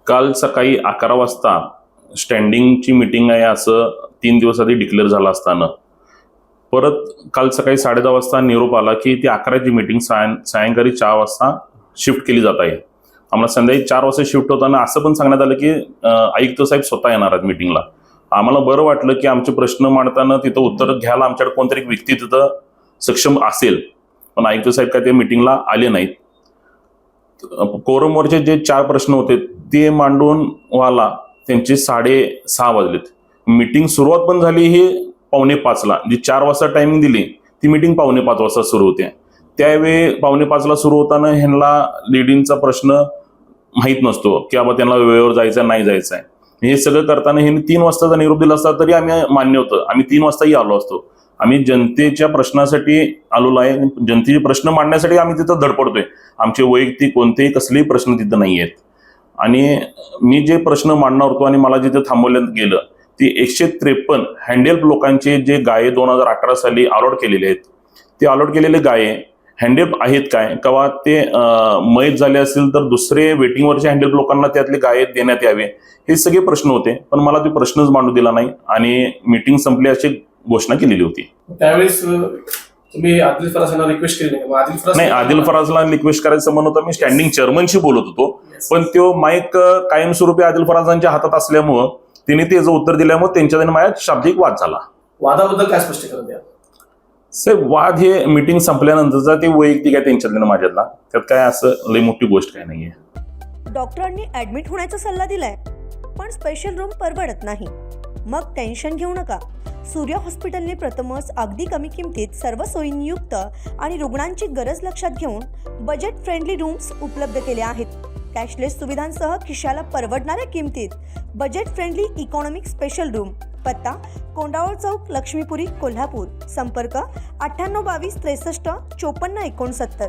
काल सकाळी 11 वाजता स्टँडिंगची मीटिंग आहे असं 3 दिवस आधी डिक्लेअर झालं असताना परत काल सकाळी 10:30 वाजता निरोप आला की ती 11ची मीटिंग सायंकाळी 4 वाजता शिफ्ट केली जात आहे. आम्हाला संध्याकाळी 4 वाजता शिफ्ट होताना असं पण सांगण्यात आलं की आयुक्त साहेब स्वतः येणार आहेत मीटिंगला. आम्हाला बरं वाटलं की आमचे प्रश्न मांडताना तिथं उत्तर घ्यायला आमच्याकडे कोणतरी एक व्यक्ती तिथं सक्षम असेल, पण आयुक्त साहेब काय त्या मीटिंगला आले नाहीत. कोरमवरचे जे 4 प्रश्न होते ते मांडून व्हायला त्यांचे 6:30 वाजलेत. मीटिंग सुरुवात पण झाली ही 4:45ला. जी 4 वाजता टायमिंग दिली ती मीटिंग 4:45 वाजता सुरू होते. त्यावेळी 4:45ला सुरू होताना ह्यांना लेडींचा प्रश्न माहीत नसतो की बाबा त्यांना वेळेवर जायचं नाही जायचं आहे. हे सगळं करताना ह्यांनी 3 वाजताचा निरोप दिला असता तरी आम्ही मान्य होतं. आम्ही 3 वाजताही आलो असतो. आम्ही जनतेच्या प्रश्नासाठी आलेलो आहे. जनतेचे प्रश्न मांडण्यासाठी आम्ही तिथं धडपडतोय. आमचे वैयक्तिक कोणतेही कसलेही प्रश्न तिथं नाही आहेत. आणि मी जे प्रश्न मांडणार होतो आणि मला जिथे थांबवण्यात गेलं ती 153 हँडहेल्प लोकांचे जे गाये 2018 साली अलॉट केलेले आहेत, ते अलॉट केलेले गाये हँडहेल्प आहेत काय, किंवा ते मयत झाले असतील तर दुसरे वेटिंगवरचे हँडहेल्प लोकांना त्यातले गाये देण्यात यावे, हे सगळे प्रश्न होते. पण मला ते प्रश्नच मांडू दिला नाही आणि मीटिंग संपली अशी घोषणा केलेली होती. त्यावेळेस तुम्ही आदिल फराजला रिक्वेस्ट केली नाही, आदिल फराजला रिक्वेस्ट करायचं म्हणत होतं. मी स्टँडिंग चेअरमनशी बोलत होतो, पण तो माईक कायमस्वरूपी आदिल फराजांच्या हातात असल्यामुळं तिने त्याचं उत्तर दिल्यामुळे त्यांच्या माझ्यात शाब्दिक वाद झाला. वादाबद्दल काय स्पष्टीकरण द्या साहेब? वाद हे मीटिंग संपल्यानंतरचा ते वैयक्तिक आहे त्यांच्यातल्या माझ्यातला, त्यात काय असं लई मोठी गोष्ट काय नाहीये. डॉक्टरांनी ऍडमिट होण्याचा सल्ला दिलाय, पण स्पेशल रूम परवडत नाही. मग टेन्शन घेऊ नका. सूर्या हॉस्पिटलने प्रथमच अगदी कमी किमतीत सर्व सोयींयुक्त आणि रुग्णांची गरज लक्षात घेऊन बजेट फ्रेंडली रूम्स उपलब्ध केल्या आहेत. कॅशलेस सुविधांसह खिशाला परवडणाऱ्या किमतीत budget friendly economic special room. पत्ता कोंडावळ चौक, लक्ष्मीपुरी, कोल्हापूर. संपर्क 9822 63 54 69.